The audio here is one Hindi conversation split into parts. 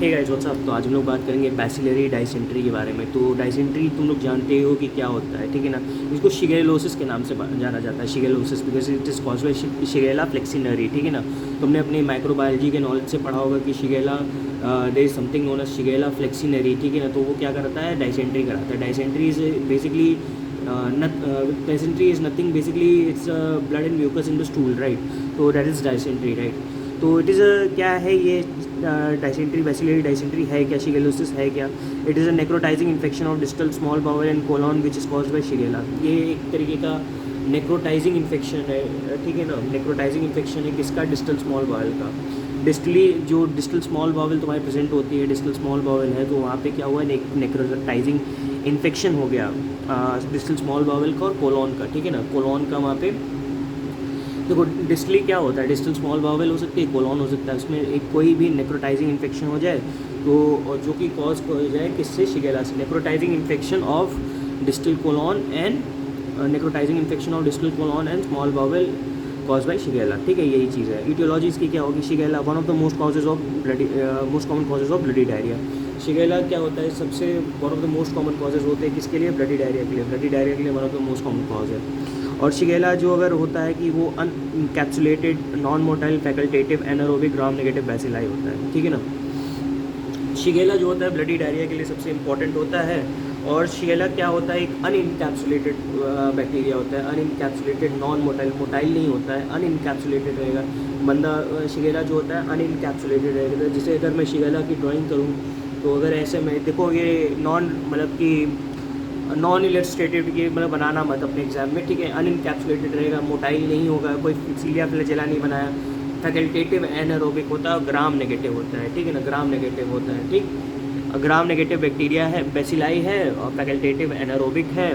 Hey guys what's up. तो आज हम लोग बात करेंगे बैसिलरी डाइसेंट्री के बारे में। तो डाइसेंट्री तुम लोग जानते हो कि क्या होता है, ठीक है ना। इसको शिगेलोसिस के नाम से जाना जाता है, shigellosis, because it is caused by Shigella flexneri, ठीक है ना। तुमने अपनी माइक्रोबायोलॉजी के नॉलेज से पढ़ा होगा कि Shigella there is something known as Shigella flexneri, ठीक है ना। तो वो क्या करता है, डाइसेंट्री कराता है। Dysentery is basically dysentery is nothing, basically it's blood and mucus in the stool, right. तो दैट इज़ डाइसेंट्री, राइट। तो इट इज़ क्या है ये डाइसेंट्री, बैसिलरी डाइसेंट्री है क्या, शिगेलोसिस है क्या। It is a necrotizing infection of distal small bowel and colon which is caused by Shigella. ये एक तरीके का नेक्रोटाइजिंग इन्फेक्शन है, ठीक है ना। नेक्रोटाइजिंग इन्फेक्शन है किसका, डिस्टल स्मॉल बाउल का। डिस्टली जो डिस्टल स्मॉल बाउल तुम्हारी प्रेजेंट होती है, डिस्टल स्मॉल बाउल है, तो वहाँ पे क्या हुआ, नेक्रोटाइजिंग इन्फेक्शन हो गया डिस्टल स्मॉल बाउल का और कोलॉन का, ठीक है ना। कोलॉन का वहाँ पे देखो, डिस्टली क्या होता है, डिस्टल स्मॉल बाउल हो सकती है, कोलॉन हो सकता है, उसमें एक कोई भी नेक्रोटाइजिंग इन्फेक्शन हो जाए तो, और जो कि कॉज हो जाए किससे, शिगेला से। Necrotizing infection of distal colon and necrotizing infection of distal colon and small bowel cause by Shigella, ठीक है। यही चीज़ है। इटियोलॉजी इसकी क्या होगी, Shigella one of the most causes of bloody, most common causes of bloody diarrhoea. Shigella क्या होता है, सबसे one of the most common causes होते हैं किसके लिए, ब्लडी डायरिया के लिए। ब्लडी डायरिया के लिए one of the most common cause है। और शिगेला जो अगर होता है कि वो uncapsulated non motile facultative anaerobic gram negative bacilli होता है, ठीक है ना। शिगेला जो होता है ब्लडी डायरिया के लिए सबसे इंपॉर्टेंट होता है। और शिगेला क्या होता है, एक अनइनकैप्सुलेटेड बैक्टीरिया होता है, अनइनकैप्सुलेटेड नॉन मोटाइल, मोटाइल नहीं होता है, अनइनकैप्सुलेटेड रहेगा बंदा। शिगेला जो होता है अनइनकैप्सुलेटेड रहेगा। जैसे अगर मैं शिगेला की ड्राइंग करूँ तो अगर ऐसे में देखो, ये नॉन मतलब कि नॉन इलस्ट्रेटेड, ये मतलब बनाना मत अपने एग्जाम में, ठीक है। अनइनकैप्सुलेटेड रहेगा, मोटाइल नहीं होगा, कोई सीलिया फ्लैजेला नहीं बनाया। फैकल्टेटिव एनारोबिक होता है, ग्राम नेगेटिव होता है, ठीक है ना। ग्राम नेगेटिव होता है, ठीक। ग्राम नेगेटिव बैक्टीरिया है, बेसिलाई है, और फैकल्टेटिव एनारोबिक है,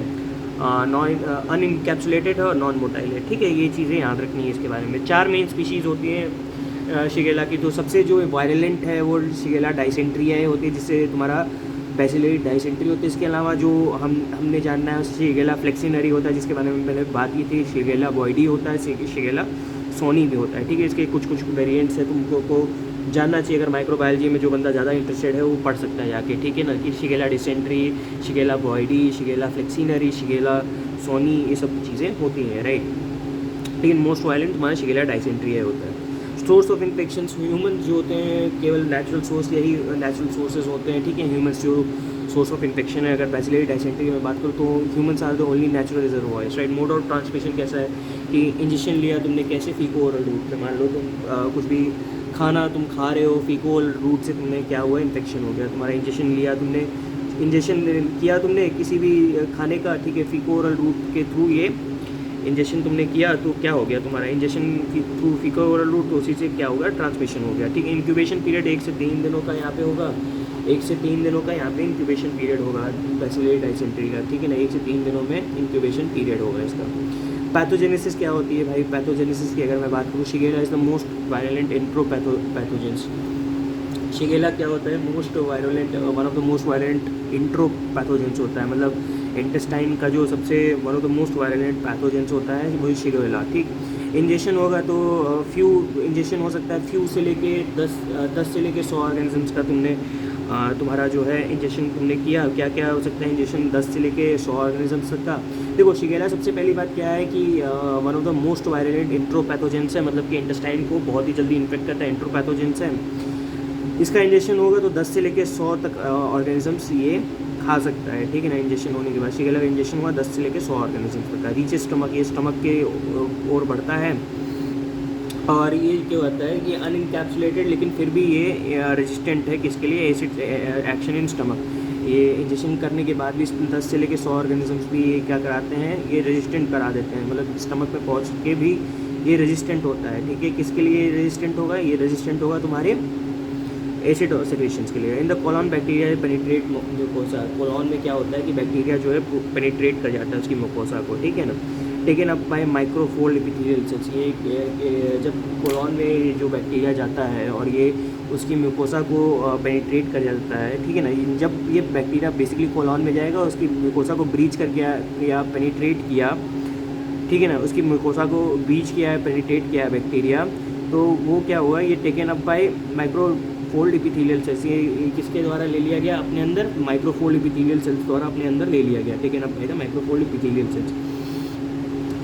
नॉन अनइनकैप्सुलेटेड है और नॉन मोटाइल है, ठीक है। ये चीज़ें याद रखनी है इसके बारे में। 4 मेन स्पीशीज़ होती हैं शिगेला की। तो सबसे जो वायलेंट है वो शिगेला डाइसेंट्रिया होती है, जिससे तुम्हारा बैसिलरी डाइसेंट्री होती है। इसके अलावा जो हमने जानना है शिगेला फ्लेक्सिनरी होता है, जिसके बारे में मैंने बात की थी। शिगेला बॉयडी होता है, शिगेला सोनी भी होता है, ठीक है। इसके कुछ कुछ वेरिएंट्स है, तुमको को जानना चाहिए। अगर माइक्रोबायोलॉजी में जो बंदा ज़्यादा इंटरेस्टेड है वो पढ़ सकता है जाके, ठीक है ना। कि Shigella dysentery, Shigella boydii, Shigella flexneri, Shigella sonnei, ये सब चीज़ें होती हैं, राइट। लेकिन मोस्ट वायलेंट तुम्हारा शिगेला डाइसेंट्री होता है। सोर्स ऑफ इन्फेक्शन ह्यूमन जो होते हैं, केवल नेचुरल सोर्स, यही नेचुरल सोर्सेज होते हैं, ठीक है। ह्यूमन्स जो सोर्स ऑफ इन्फेक्शन है, अगर बैसिलरी डाइसेंट्री की मैं बात करूँ तो humans are the only natural reservoirs, right. Mode of transmission कैसा है कि इंजेक्शन लिया तुमने, कैसे, फीको ओरल रूट से। मान लो तुम कुछ भी खाना तुम खा रहे हो, फीको ओरल रूट से तुमने क्या हुआ, इन्फेक्शन हो गया तुम्हारा। इंजेक्शन लिया तुमने, इंजेक्शन किया तुमने किसी भी खाने का, ठीक है, फीको ओरल रूट के थ्रू ये इंजेक्शन तुमने किया, तो क्या हो गया तुम्हारा, इंजेक्शन के थ्रू फीको ओरल रूट, तो उसी से क्या होगा, ट्रांसमिशन हो गया, ठीक है। इंक्यूबेशन पीरियड 1 से 3 दिनों का यहाँ पे होगा, 1 से 3 दिनों का यहाँ पे इंक्यूबेशन पीरियड होगा बैसिलरी डाइसेंट्री का, ठीक है ना। 1 से 3 दिनों में इंक्यूबेशन पीरियड होगा इसका। पैथोजेनेसिस क्या होती है भाई, पैथोजेनेसिस की अगर मैं बात करूँ, Shigella is the most violent enteropathogens. Shigella क्या होता है, most violent, one of the most violent enteropathogens होता है। मतलब इंटेस्टाइन का जो सबसे one of the most violent pathogens होता है वही शिगेला, ठीक। इंजेक्शन होगा तो फ्यू इंजेक्शन हो सकता है, फ्यू से लेके 10 से लेके 100 ऑर्गेनिजम्स का तुमने तुम्हारा जो है इंजेक्शन तुमने किया। क्या क्या हो सकता है इंजेक्शन, 10 से लेके 100 ऑर्गेनिजम्स तक का। देखो शिगेला सबसे पहली बात क्या है कि one of the most violent enteropathogens है, मतलब कि इंटेस्टाइन को बहुत ही जल्दी इन्फेक्ट करता है, इंट्रोपैथोजेंस है। इसका इंजेक्शन होगा तो 10 से लेके 100 तक ऑर्गेनिजम्स ये खा सकता है, ठीक है ना। इंजेक्शन होने के बाद शिगेला का इंजेक्शन हुआ 10 से लेके 100 ऑर्गेनिजम्स तक का। रीच स्टमक, ये स्टमक के ओर बढ़ता है, और ये क्या होता है कि अनइनकैप्सुलेटेड, लेकिन फिर भी ये रेजिस्टेंट है किसके लिए, एसिड एक्शन इन स्टमक। ये इंजेक्शन करने के बाद भी 10 से लेके 100 ऑर्गेनिजम्स भी ये क्या कराते हैं, ये रेजिस्टेंट करा देते हैं, मतलब स्टमक में पहुँच के भी ये रेजिस्टेंट होता है, ठीक है। किसके लिए रेजिस्टेंट होगा, ये रेजिस्टेंट होगा तुम्हारे एसिड सेक्रेशंस के लिए। In the colon bacteria penetrate mucosa. Colon में क्या होता है कि बैक्टीरिया जो है पेनिट्रेट कर जाता है उसकी म्यूकोसा को, ठीक है ना। Taken up by microfold epithelial cells. ये जब कोलॉन में जो बैक्टीरिया जाता है और ये उसकी म्यूकोसा को पेनिट्रेट कर जाता है, ठीक है ना। जब ये बैक्टीरिया बेसिकली कोलॉन में जाएगा, उसकी म्यूकोसा को ब्रीच कर गया या पेनिट्रेट किया, ठीक है ना, उसकी म्यूकोसा को ब्रीच किया है, पेनिट्रेट किया है बैक्टीरिया, तो वो क्या हुआ, ये taken up by microfold epithelial cells, ये किसके द्वारा ले लिया गया अपने अंदर, माइक्रोफोल्ड एपिथेलियल सेल्स द्वारा अपने अंदर ले लिया गया, ठीक है ना भाई, माइक्रोफोल्ड एपिथेलियल सेल्स।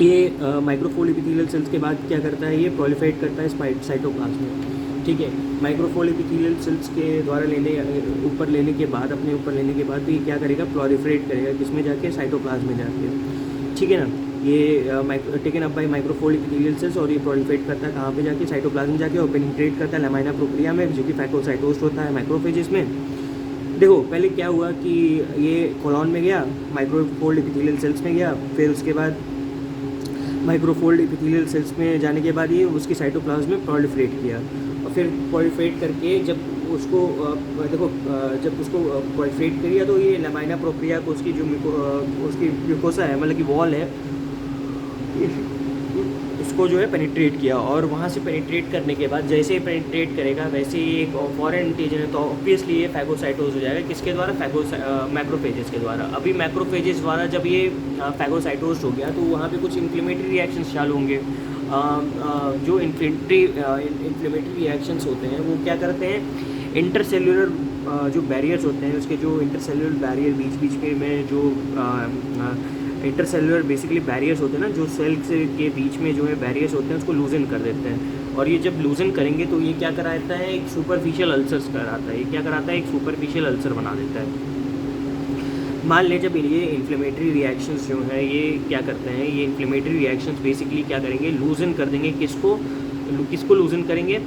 ये माइक्रोफोल्ड एपिथेलियल सेल्स के बाद क्या करता है, ये प्रोलिफरेट करता है साइटोप्लाज्म में, ठीक है। माइक्रोफोल्ड एपिथेलियल सेल्स के द्वारा ऊपर लेने के बाद, अपने ऊपर लेने के बाद भी ये क्या करेगा, प्रोलिफरेट करेगा, किसमें जाके, साइटोप्लाज्म में जाके, ठीक है ना। ये taken up by microfold epithelial cells, और ये प्रोलिफरेट करता है कहाँ पे जाके, साइटोप्लाज्म जाके, और पेनिट्रेट करता है लैमिना प्रोप्रिया में, जो कि फैगोसाइटोसिस होता है मैक्रोफेजेस में। देखो पहले क्या हुआ कि ये कोलॉन में गया, माइक्रोफोल्ड एपिथेलियल सेल्स में गया, फिर उसके बाद माइक्रोफोल्ड एपिथेलियल सेल्स में जाने के बाद ये उसकी साइटोप्लाज्म में प्रोलिफरेट किया, और फिर प्रोलिफरेट करके जब उसको जब उसको प्रोलिफरेट किया तो ये लैमिना प्रोप्रिया को उसकी जो उसकी म्यूकोसा है, मतलब कि वॉल है, उसको जो है पेनिट्रेट किया, और वहाँ से पेनिट्रेट करने के बाद जैसे ही पेनिट्रेट करेगा वैसे ही एक फॉरेन एंटीजन है, तो ऑब्वियसली ये फैगोसाइटोज हो जाएगा, किसके द्वारा, मैक्रोफेजेस के द्वारा। अभी मैक्रोफेजेस द्वारा जब ये फैगोसाइटोज हो गया तो वहाँ पे कुछ इन्फ्लेमेटरी रिएक्शंस चालू होंगे। जो इन्फ्लेमेटरी रिएक्शंस होते हैं वो क्या करते हैं, इंटरसेल्यूलर जो बैरियर्स होते हैं, उसके जो इंटरसेल्यूलर बैरियर बीच में जो इंटरसेल्युलर बेसिकली बैरियर्स होते हैं ना, जो सेल्स के बीच में जो है बैरियर्स होते हैं, उसको लूजन कर देते हैं, और ये जब लूजन करेंगे तो ये क्या कराता है, एक सुपरफिशियल अल्सर्स कराता है, ये क्या कराता है, एक सुपरफिशियल अल्सर बना देता है। मान लें जब ये इन्फ्लेमेटरी रिएक्शंस जो हैं ये क्या करते हैं, ये इन्फ्लेमेटरी रिएक्शंस बेसिकली क्या करेंगे, लूजन कर देंगे, किसको लूजन करेंगे,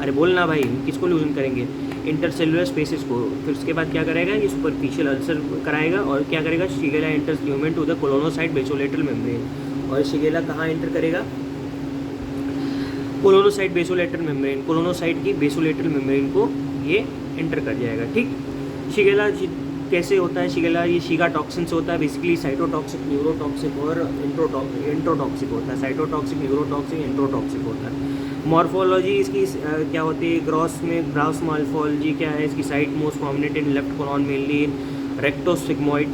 अरे बोलना भाई, किसको लूजन करेंगे, इंटरसेलुलर स्पेसिस को। फिर उसके बाद क्या करेगा, ये सुपरफिशियल अल्सर कराएगा, और क्या करेगा, Shigella enters lumen to the colonocyte basolateral membrane, और शिगेला कहाँ एंटर करेगा, कोलोनोसाइट बेसोलेटरल मेम्ब्रेन, कोलोनोसाइट की बेसोलेटरल मेम्ब्रेन को ये एंटर कर जाएगा, ठीक। शिगेला कैसे होता है, शिगेला ये शिगा टॉक्सिन से होता है, बेसिकली साइटोटॉक्सिक, न्यूरोटॉक्सिक और इंट्रोटॉक्सिक होता है, साइटोटॉक्सिक, न्यूरोटॉक्सिक, इंट्रोटॉक्सिक होता है। मॉर्फोलॉजी इसकी क्या होती है, ग्रॉस मॉर्फोलॉजी क्या है इसकी, site most prominent in left colon mainly in rectosigmoid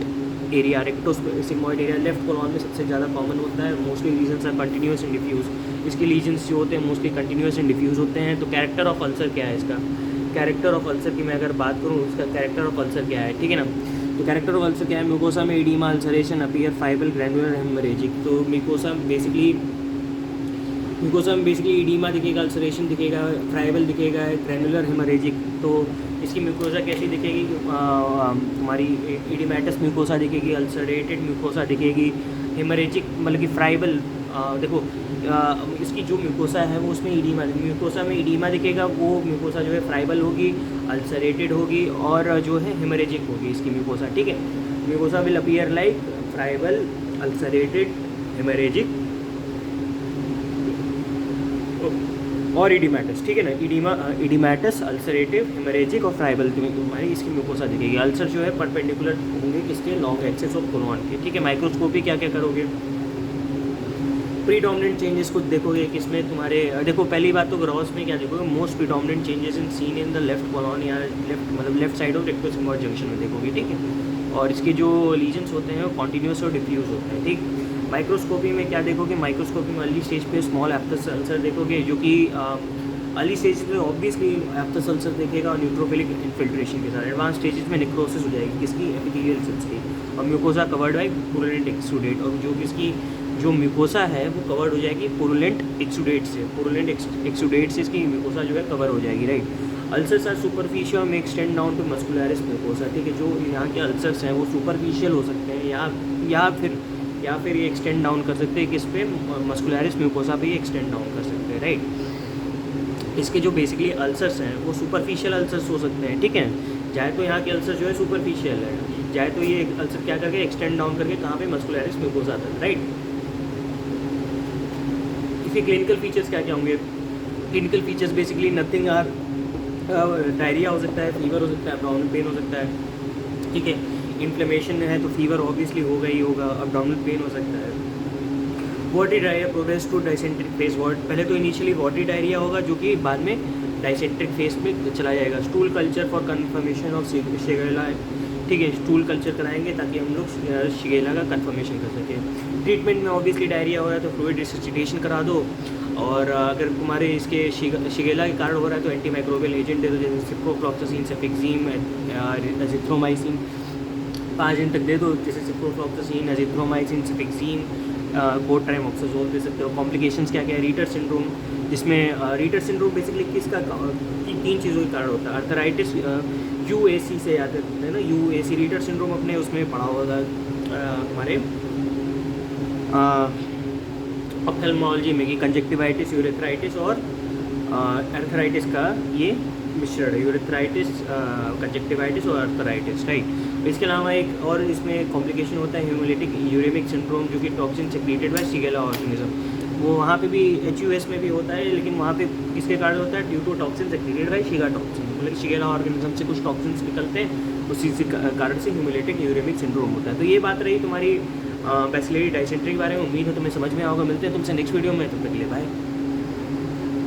area, rectosigmoid area left colon में सबसे ज़्यादा कॉमन होता है। Mostly lesions are continuous and diffuse, इसके लीजन्स जो होते हैं मोस्टली कंटिन्यूस एंड डिफ्यूज होते हैं। तो कैरेक्टर ऑफ अल्सर क्या है इसका, कैरेक्टर ऑफ अल्सर की मैं अगर बात करूँ, उसका कैरेक्टर ऑफ अल्सर क्या है, ठीक है ना। तो कैरेक्टर ऑफ अल्सर क्या है, म्यूकोसा में oedema ulceration appear friable granular haemorrhagic. तो म्यूकोसा में बेसिकली एडीमा दिखेगा, अल्सरेशन दिखेगा, फ्राइबल दिखेगा, ग्रैनुलर हेमरेजिक। तो इसकी म्यूकोसा कैसी दिखेगी, हमारी एडिमेटस म्यूकोसा दिखेगी, अल्सरेटेड म्यूकोसा दिखेगी, हेमरेजिक मतलब कि फ्राइबल। देखो इसकी जो म्यूकोसा है वो उसमें एडीमा, म्यूकोसा में एडीमा दिखेगा, वो म्यूकोसा जो है फ्राइबल होगी, अल्सरेटेड होगी, और जो है हेमरेजिक होगी इसकी म्यूकोसा, ठीक है। Mucosa will appear like friable, ulcerated, haemorrhagic और इडीमेटस, ठीक है ना। इडीमेटस, अल्सरेटिव, हेमरेजिक और फ्राइबल तुम्हारी इसकी म्यूकोसा दिखेगी। अल्सर जो है परपेंडिकुलर होंगे किसके, लॉन्ग एक्सिस ऑफ कोलॉन के, ठीक है। माइक्रोस्कोपी क्या क्या करोगे, प्रीडोमिनेंट चेंजेस को देखोगे किसमें, तुम्हारे देखो पहली बात तो ग्रॉस में क्या देखोगे, most predominant changes in seen in the left colon या लेफ्ट साइड ऑफ रेक्टोसिग्मोइड जंक्शन में देखोगे, ठीक है। और इसके जो लीजन्स होते हैं वो कॉन्टीन्यूस और डिफ्यूज होते हैं, ठीक। माइक्रोस्कोपी में क्या देखोगे, माइक्रोस्कोपी में अर्ली स्टेज पे स्मॉल एप्थस अल्सर देखोगे, जो कि अर्ली स्टेज पे ऑब्वियसली एप्थस अल्सर देखेगा और न्यूट्रोफिलिक इन्फिल्ट्रेशन के साथ। एडवांस स्टेजेस में नेक्रोसिस हो जाएगी किसकी, एपिथेलियल सेल्स की, और mucosa covered by purulent exudate, और जो इसकी जो म्यूकोसा है वो कवर्ड हो जाएगी पुरुलेंट एक्सुडेट से, पुरुलेंट एक्सुडेट से इसकी म्यूकोसा जो है कवर हो जाएगी, राइट। अल्सर्स आर सुपरफिशियल में extend down to muscularis mucosa, ठीक है। जो यहाँ के अल्सर्स हैं वो सुपरफिशियल हो सकते हैं, या फिर ये एक्सटेंड डाउन कर सकते हैं किस पे, मस्कुलरिस म्यूकोसा पे ये एक्सटेंड डाउन कर सकते हैं, राइट। इसके जो बेसिकली अल्सर्स हैं वो सुपरफिशियल अल्सर्स हो सकते हैं, ठीक है। चाहे तो यहाँ के अल्सर जो है सुपरफिशियल है, चाहे तो ये अल्सर क्या करके एक्सटेंड डाउन करके कहाँ पे, मस्कुलरिस म्यूकोसा तक, राइट। इसके क्लिनिकल फीचर्स क्या क्या होंगे, clinical features basically nothing are, diarrhoea हो सकता है, फीवर हो सकता है, एब्डोमिनल पेन हो सकता है, ठीक है। इन्फ्लेमेशन है तो फीवर ऑब्वियसली होगा ही होगा, एब्डोमिनल पेन हो सकता है। Watery diarrhoea progress to dysenteric phase, पहले तो इनिशियली वाटरी डायरिया होगा जो कि बाद में डाइसेंट्रिक फेज में चला जाएगा। Stool culture for confirmation of Shigella, ठीक है, स्टूल कल्चर कराएंगे ताकि हम लोग शिगेला का कन्फर्मेशन कर सकें। ट्रीटमेंट में ऑब्वियसली डायरिया हो रहा है तो फ्लूइड रिससिटेशन करा दो, और अगर तुम्हारे इसके शिगेला के कारण हो रहा है तो एंटी माइक्रोबियल एजेंट दे दो, जैसे सिप्रोफ्लॉक्सासिन, सेफिक्सिम, एजिथ्रोमाइसिन 5 दिन तक दे दो, जैसे सिप्रोफ्लॉक्सासिन, एजिथ्रोमाइसिन, सेफिक्सिम, कोट्राइमोक्साजोल दे सकते हो। कॉम्प्लिकेशंस क्या क्या है? रीटर सिंड्रोम, जिसमें रीटर सिंड्रोम बेसिकली किसका 3 चीज़ों के कारण होता है। अर्थराइटिस, यूएसी से याद करते हैं ना, यूएसी रीटर सिंड्रोम अपने उसमें पढ़ा होगा हमारे ऑप्थेल्मोलॉजी में, कि कंजक्टिवाइटिस, यूरेथ्राइटिस और अर्थराइटिस का ये मिश्रण है, यूरेथ्राइटिस, कंजक्टिवाइटिस और अर्थराइटिस, राइट। इसके अलावा एक और इसमें कॉम्प्लिकेशन होता है हीमोलिटिक यूरेमिक सिंड्रोम, जो कि toxin secreted bye Shigella organism. वो वहाँ पे भी एचयूएस में भी होता है, लेकिन वहाँ पे किसके कारण होता है? Due to toxin secreted by Shiga toxin, मतलब शिगेला ऑर्गेनिज्म से कुछ टॉक्सिन्स निकलते हैं, उसी से कारण से हीमोलिटिक यूरेमिक सिंड्रोम होता है। तो ये बात रही तुम्हारी बैसिलरी डाइसेंट्री के बारे में। उम्मीद है तुम्हें समझ में आओगे। मिलते हैं तुमसे नेक्स्ट वीडियो में, तब तक के लिए बाय।